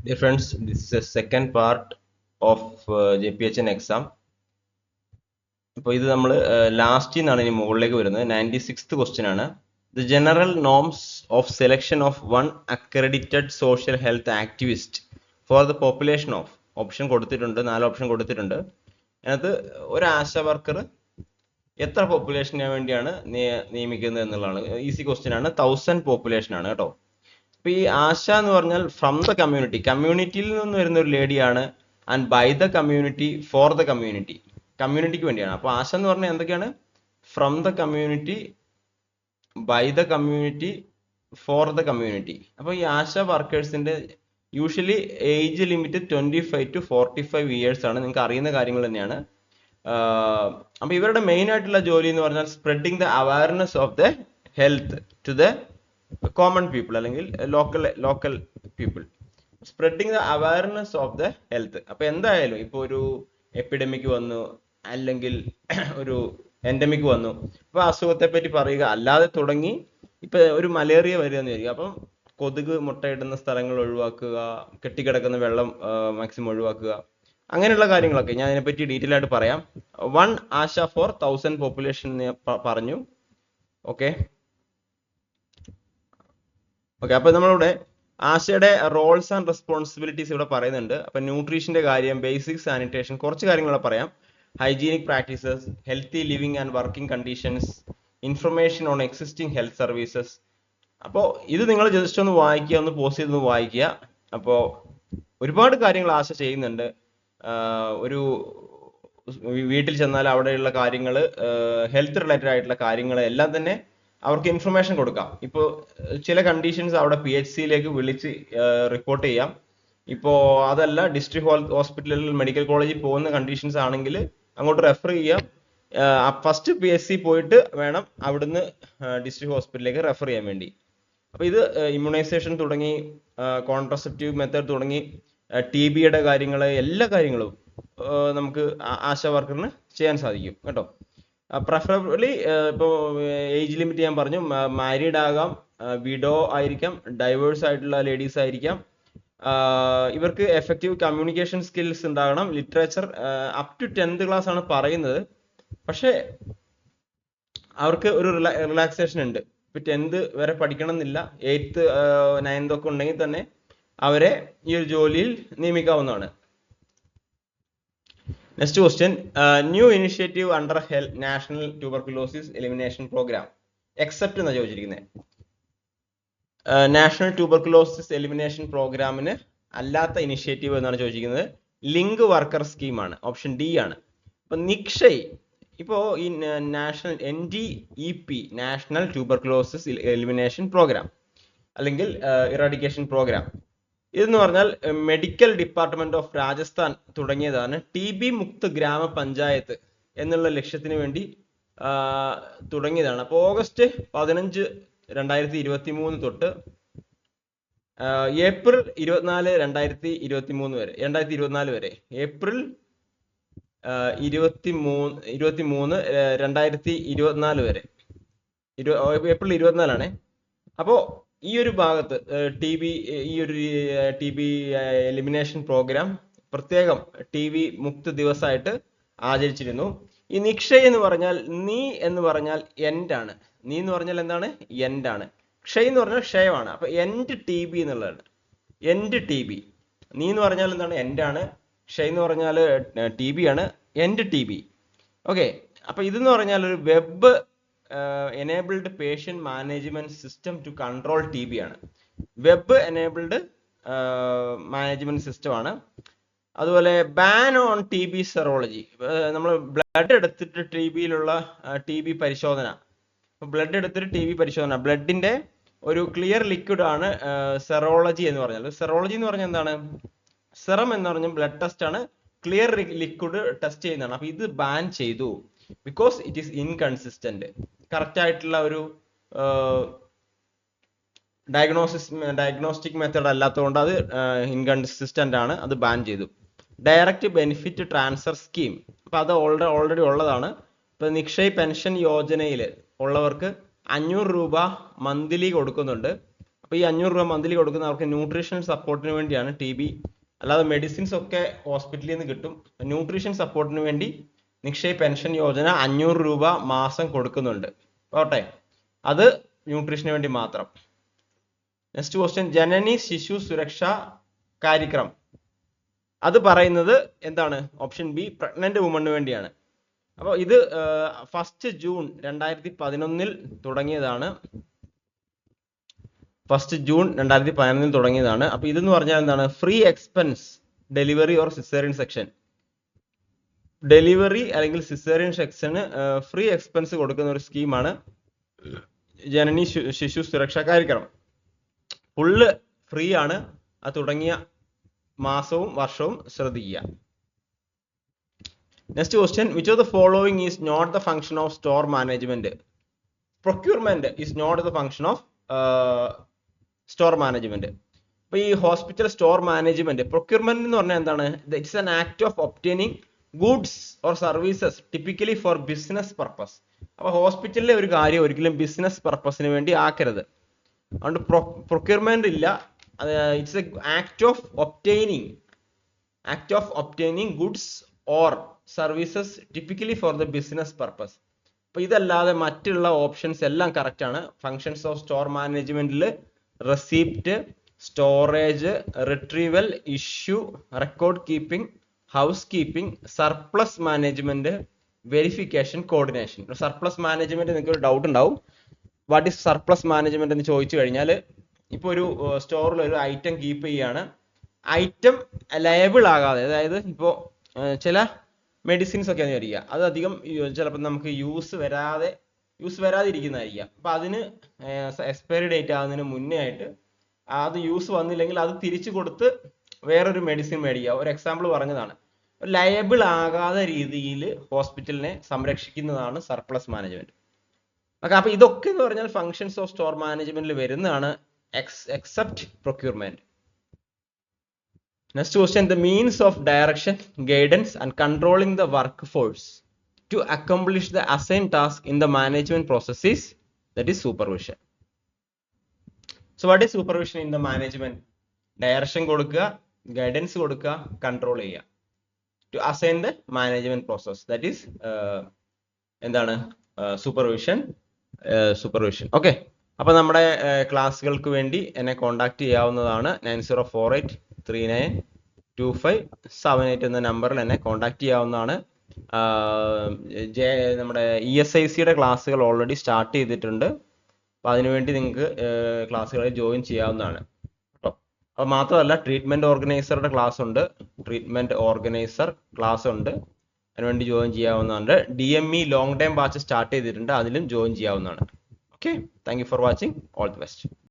Dear friends, this is the second part of JPHN exam. ഇപ്പോൾ ഇത് നമ്മൾ ലാസ്റ്റിൽ നിന്നാണ് ഇനി മുകളിലേക്ക് വരുന്നത്. 96th ക്വസ്റ്റ്യൻ ആണ്. The general norms of selection of one accredited social health activist for the population of option കൊടുത്തിട്ടുണ്ട്, 4 ഓപ്ഷൻ കൊടുത്തിട്ടുണ്ട്. അതിനകത്ത് ഒരു ആശാ വർക്കർ എത്ര പോപ്പുലേഷന് വേണ്ടിയാണ് നിയമിക്കുന്നത് എന്നുള്ളതാണ്. ഈസി ക്വസ്റ്റ്യൻ ആണ്. 1000 പോപ്പുലേഷൻ ആണ് കേട്ടോ. അപ്പൊ ഈ ആശ എന്ന് പറഞ്ഞാൽ ഫ്രം ദ കമ്മ്യൂണിറ്റിയിൽ നിന്ന് വരുന്ന ഒരു ലേഡിയാണ്. And by the community for the കമ്മ്യൂണിറ്റിക്ക് വേണ്ടിയാണ്. അപ്പൊ ആശ എന്ന് പറഞ്ഞാൽ എന്തൊക്കെയാണ്? From the community, by the community, for the community. അപ്പൊ ഈ ആശ വർക്കേഴ്സിന്റെ usually age limit 25 to 45 years ആണ്. നിങ്ങൾക്ക് അറിയുന്ന കാര്യങ്ങൾ തന്നെയാണ്. അപ്പൊ ഇവരുടെ മെയിൻ ആയിട്ടുള്ള ജോലി എന്ന് പറഞ്ഞാൽ spreading the awareness of the health to the common people അല്ലെങ്കിൽ local people. Spreading the awareness of the health. അപ്പൊ എന്തായാലും ഇപ്പൊ ഒരു എപ്പിഡമിക് വന്നു അല്ലെങ്കിൽ ഒരു എൻഡമിക് വന്നു, അപ്പൊ അസുഖത്തെ പറ്റി പറയുക. അല്ലാതെ തുടങ്ങി ഇപ്പൊ ഒരു മലേറിയ വരിക എന്ന് വിചാരിക്കുക. അപ്പം കൊതുക് മുട്ടയിടുന്ന സ്ഥലങ്ങൾ ഒഴിവാക്കുക, കെട്ടിക്കിടക്കുന്ന വെള്ളം മാക്സിമം ഒഴിവാക്കുക, അങ്ങനെയുള്ള കാര്യങ്ങളൊക്കെ ഞാൻ അതിനെപ്പറ്റി ഡീറ്റെയിൽ ആയിട്ട് പറയാം. 1 ആശ ഫോർ 1000 പോപ്പുലേഷൻ പറഞ്ഞു. ഓക്കെ, അപ്പൊ നമ്മളിവിടെ ആശയുടെ റോൾസ് ആൻഡ് റെസ്പോൺസിബിലിറ്റീസ് ഇവിടെ പറയുന്നുണ്ട്. അപ്പൊ ന്യൂട്രീഷന്റെ കാര്യം, ബേസിക് സാനിറ്റേഷൻ, കുറച്ച് കാര്യങ്ങൾ പറയാം. Hygienic practices, healthy living and working conditions, information on existing health services. അപ്പോൾ ഇത് നിങ്ങൾ ജസ്റ്റ് ഒന്ന് വായിക്കുക, ഒന്ന് പോസ്റ്റ് ചെയ്ത് വായിക്കുക. അപ്പോൾ ഒരുപാട് കാര്യങ്ങൾ ആശ ചെയ്യുന്നുണ്ട്. ഒരു വീട്ടിൽ ചെന്നാൽ അവിടെയുള്ള കാര്യങ്ങൾ, ഹെൽത്ത് റിലേറ്റഡ് ആയിട്ടുള്ള കാര്യങ്ങൾ എല്ലാം തന്നെ അവർക്ക് ഇൻഫർമേഷൻ കൊടുക്കാം. ഇപ്പോൾ ചില കണ്ടീഷൻസ് അവിടെ PHCയിലേക്ക് വിളിച്ച് റിപ്പോർട്ട് ചെയ്യാം. ഇപ്പോൾ അതല്ല ഡിസ്ട്രിക്ട് ഹോസ്പിറ്റലിൽ മെഡിക്കൽ കോളേജിൽ പോകുന്ന കണ്ടീഷൻസ് ആണെങ്കിൽ അങ്ങോട്ട് റെഫർ ചെയ്യാം. ഫസ്റ്റ് PHC പോയിട്ട് വേണം അവിടുന്ന് ഡിസ്ട്രിക്ട് ഹോസ്പിറ്റലിലേക്ക് റെഫർ ചെയ്യാൻ വേണ്ടി. അപ്പൊ ഇത് ഇമ്മ്യൂണൈസേഷൻ തുടങ്ങി, കോൺട്രസെപ്റ്റീവ് മെത്തേഡ് തുടങ്ങി, TBയുടെ കാര്യങ്ങൾ, എല്ലാ കാര്യങ്ങളും നമുക്ക് ആശാ വർക്കറിന് ചെയ്യാൻ സാധിക്കും കേട്ടോ. പ്രിഫറബിളി ഇപ്പോൾ ഏജ് ലിമിറ്റ് ഞാൻ പറഞ്ഞു, മാരീഡ് ആകാം, വിഡോ ആയിരിക്കാം, ഡൈവേഴ്സ് ആയിട്ടുള്ള ലേഡീസ് ആയിരിക്കാം. ഇവർക്ക് എഫക്റ്റീവ് കമ്മ്യൂണിക്കേഷൻ സ്കിൽസ് ഉണ്ടാകണം. Literature up to 10th class ആണ് പറയുന്നത്, പക്ഷെ അവർക്ക് ഒരു റിലാക്സേഷൻ ഉണ്ട്. ഇപ്പൊ 10th വരെ പഠിക്കണം എന്നില്ല, 8th 9th ഒക്കെ ഉണ്ടെങ്കിൽ തന്നെ അവരെ ഈ ഒരു ജോലിയിൽ നിയമിക്കാവുന്നതാണ്. Next question, new initiative under national tuberculosis elimination programme except എന്നാണ് ചോദിച്ചിരിക്കുന്നത്. നാഷണൽ ട്യൂബർകുലോസിസ് എലിമിനേഷൻ പ്രോഗ്രാമിന് അല്ലാത്ത ഇനിഷ്യേറ്റീവ് എന്നാണ് ചോദിച്ചിരിക്കുന്നത്. ലിങ്ക് വർക്കർ സ്കീമാണ്, ഓപ്ഷൻ ഡി ആണ്. അപ്പൊ നിക്ഷയ്, ഇപ്പോ ഈ national NTEP national tuberculosis elimination programme അല്ലെങ്കിൽ ഇറാഡിക്കേഷൻ പ്രോഗ്രാം, ഇതെന്ന് പറഞ്ഞാൽ മെഡിക്കൽ ഡിപ്പാർട്ട്മെന്റ് ഓഫ് രാജസ്ഥാൻ തുടങ്ങിയതാണ്. TB മുക്ത് ഗ്രാമപഞ്ചായത്ത് എന്നുള്ള ലക്ഷ്യത്തിന് വേണ്ടി തുടങ്ങിയതാണ്. അപ്പോൾ ഓഗസ്റ്റ് 15, 2023 തൊട്ട് ഏപ്രിൽ 24, 2024 വരെ, ഏപ്രിൽ 23, 2024 വരെ, ഏപ്രിൽ 24 ആണ്. അപ്പോൾ ഈ ഒരു ഭാഗത്ത് TB എലിമിനേഷൻ പ്രോഗ്രാം പ്രത്യേകം TB മുക്ത് ദിവസമായിട്ട് ആചരിച്ചിരുന്നു. ഈ നിക്ഷയ് എന്ന് പറഞ്ഞാൽ, നീ എന്ന് പറഞ്ഞാൽ എൻഡ് ആണ്. നീ എന്ന് പറഞ്ഞാൽ എന്താണ്? എൻഡ് ആണ്. ക്ഷയ് എന്ന് പറഞ്ഞാൽ ക്ഷയമാണ്. അപ്പൊ എൻഡ് TB എന്നുള്ളതാണ്. End TB. നീ എന്ന് പറഞ്ഞാൽ എന്താണ്? എൻഡ് ആണ്. ക്ഷയ് എന്ന് പറഞ്ഞാൽ TB ആണ്. End TB. ഓക്കെ, അപ്പൊ ഇതെന്ന് പറഞ്ഞാൽ ഒരു web enabled patient management system to control TB ആണ്. വെബ് എനേബിൾഡ് മാനേജ്മെന്റ് സിസ്റ്റം ആണ്. അതുപോലെ ബാൻ ഓൺ TB സെറോളജി, നമ്മൾ ബ്ലഡ് എടുത്തിട്ട് TB പരിശോധന, ബ്ലഡ് എടുത്തിട്ട് TB പരിശോധന, ബ്ലഡിന്റെ ഒരു ക്ലിയർ ലിക്വിഡ് ആണ് സെറോളജി എന്ന് പറഞ്ഞാൽ. സെറോളജി എന്ന് പറഞ്ഞാൽ എന്താണ്? സെറം എന്ന് പറഞ്ഞാൽ ബ്ലഡ് ടെസ്റ്റ് ആണ്, ക്ലിയർ ലിക്വിഡ് ടെസ്റ്റ് ചെയ്യുന്നതാണ്. അപ്പൊ ഇത് ബാൻ ചെയ്തു. Because it is inconsistent, correct ആയിട്ടുള്ള ഒരു ഡയഗ്നോസ്റ്റിക് മെത്തേഡ് അല്ലാത്തതുകൊണ്ട് അത് ഇൻകൺസിസ്റ്റന്റ് ആണ്, അത് ബാൻ ചെയ്തു. ഡയറക്റ്റ് ബെനിഫിറ്റ് ട്രാൻസ്ഫർ സ്കീം, അപ്പൊ അത് ഓൾറെഡി ഉള്ളതാണ്. ഇപ്പൊ നിക്ഷയ് പെൻഷൻ യോജനയിൽ ഉള്ളവർക്ക് 500 രൂപ മന്ത്ലി കൊടുക്കുന്നുണ്ട്. അപ്പോൾ ഈ 500 രൂപ മന്ത്ലി കൊടുക്കുന്ന അവർക്ക് ന്യൂട്രീഷണൽ സപ്പോർട്ടിന് വേണ്ടിയാണ് TB. അല്ലാതെ മെഡിസിൻസ് ഒക്കെ ഹോസ്പിറ്റലിൽ നിന്ന് കിട്ടും. ന്യൂട്രീഷൻ സപ്പോർട്ടിന് വേണ്ടി നിക്ഷയ് പെൻഷൻ യോജന 500 രൂപ മാസം കൊടുക്കുന്നുണ്ട്. ഓട്ടെ, അത് ന്യൂട്രീഷന് വേണ്ടി മാത്രം. നെക്സ്റ്റ് ക്വസ്റ്റ്യൻ, ജനനി ശിശു സുരക്ഷാ കാര്യക്രം. അത് പറയുന്നത് എന്താണ്? ഓപ്ഷൻ ബി, പ്രഗ്നന്റ് വുമണിന് വേണ്ടിയാണ്. അപ്പോൾ ഇത് 1 ജൂൺ 2011 തുടങ്ങിയതാണ്. 1 ജൂൺ 2011 തുടങ്ങിയതാണ്. അപ്പോൾ ഇതെന്ന് പറഞ്ഞാൽ എന്താണ്? Free expense delivery or caesarean section. Delivery അല്ലെങ്കിൽ സിസേറിയൻ സെക്ഷന് ഫ്രീ എക്സ്പെൻസ് കൊടുക്കുന്ന ഒരു സ്കീമാണ് ജനനി ശിശു സുരക്ഷാ കാര്യക്രം. ഫുള്ള് ഫ്രീ ആണ്. അത് തുടങ്ങിയ മാസവും വർഷവും ശ്രദ്ധിക്കുക. Next question, which of the following is not the function of store management? Procurement is not the function of store management. അപ്പോൾ ഈ ഹോസ്പിറ്റൽ സ്റ്റോർ മാനേജ്മെന്റ്, പ്രൊക്യൂർമെന്റ് എന്ന് പറഞ്ഞാൽ എന്താണ്? It's an act of obtaining goods or services typically for business purpose. അപ്പോൾ ഹോസ്പിറ്റലിലെ ഒരു കാര്യം ഒരിക്കലും ബിസിനസ് പർപ്പസിന് വേണ്ടി ആക്കരുത്. അതുകൊണ്ട് പ്രൊക്യൂർമെന്റ് ഇല്ല. It's A act of obtaining goods or services typically for the business purpose. അപ്പോൾ ഇതല്ലാതെ മറ്റുള്ള ഓപ്ഷൻസ് എല്ലാം കറക്റ്റ് ആണ്. ഫങ്ഷൻസ് ഓഫ് സ്റ്റോർ മാനേജ്മെന്റിൽ receipt, storage, retrieval, issue, record keeping, house keeping, surplus management, verification, coordination. Surplus management നിങ്ങൾക്ക് ഒരു doubt ഉണ്ടാവും, what is surplus management എന്ന് ചോദിച്ചു കഴിഞ്ഞാൽ, ഇപ്പോൾ ഒരു സ്റ്റോറിൽ ഒരു ഐറ്റം കീപ്പ് ചെയ്യുകയാണ്. ഐറ്റം ലയബിൾ ആകാതെ, അതായത് ഇപ്പോൾ ചില മെഡിസിൻസ് ഒക്കെ വിചാരിക്കുക, അത് അധികം ചിലപ്പോൾ നമുക്ക് യൂസ് വരാതിരിക്കുന്നതായിരിക്കാം. അപ്പം അതിന് എക്സ്പയറി ഡേറ്റ് ആകുന്നതിന് മുന്നേ ആയിട്ട് അത് യൂസ് വന്നില്ലെങ്കിൽ അത് തിരിച്ചു കൊടുത്ത് വേറൊരു മെഡിസിൻ മേടിക്കുക. ഒരു എക്സാമ്പിൾ പറഞ്ഞതാണ്. ലയബിൾ ആകാതെ രീതിയിൽ ഹോസ്പിറ്റലിനെ സംരക്ഷിക്കുന്നതാണ് സർപ്ലസ് മാനേജ്മെന്റ്. അപ്പൊ ഇതൊക്കെ എന്ന് പറഞ്ഞാൽ ഫങ്ഷൻസ് ഓഫ് സ്റ്റോർ മാനേജ്മെന്റിൽ വരുന്നതാണ്, except procurement. Next question, the means of direction, guidance and controlling the work force to accomplish the assign task in the management process is, that is supervision. So what is supervision in the management? Direction കൊടുക്കുക, guidance കൊടുക്കുക, control ചെയ്യുക. To assign the management process, that is എന്താണ്? Supervision. Okay. അപ്പൊ നമ്മുടെ ക്ലാസ്സുകൾക്ക് വേണ്ടി എന്നെ contact ചെയ്യാവുന്നതാണ്. 9048392578 എന്ന നമ്പറിൽ എന്നെ കോൺടാക്ട് ചെയ്യാവുന്നതാണ്. നമ്മുടെ ESICയുടെ ക്ലാസ്സുകൾ ഓൾറെഡി സ്റ്റാർട്ട് ചെയ്തിട്ടുണ്ട്. അപ്പൊ അതിനുവേണ്ടി നിങ്ങൾക്ക് ക്ലാസ്സുകളിൽ ജോയിൻ ചെയ്യാവുന്നതാണ്. അപ്പോൾ മാത്രമല്ല, ട്രീറ്റ്മെന്റ് ഓർഗനൈസറുടെ ക്ലാസ് ഉണ്ട്, അതിനുവേണ്ടി ജോയിൻ ചെയ്യാവുന്നതാണ്. DME long time batch start ചെയ്തിട്ടുണ്ട്, അതിലും ജോയിൻ ചെയ്യാവുന്നതാണ്. Okay, thank you for watching. All the best.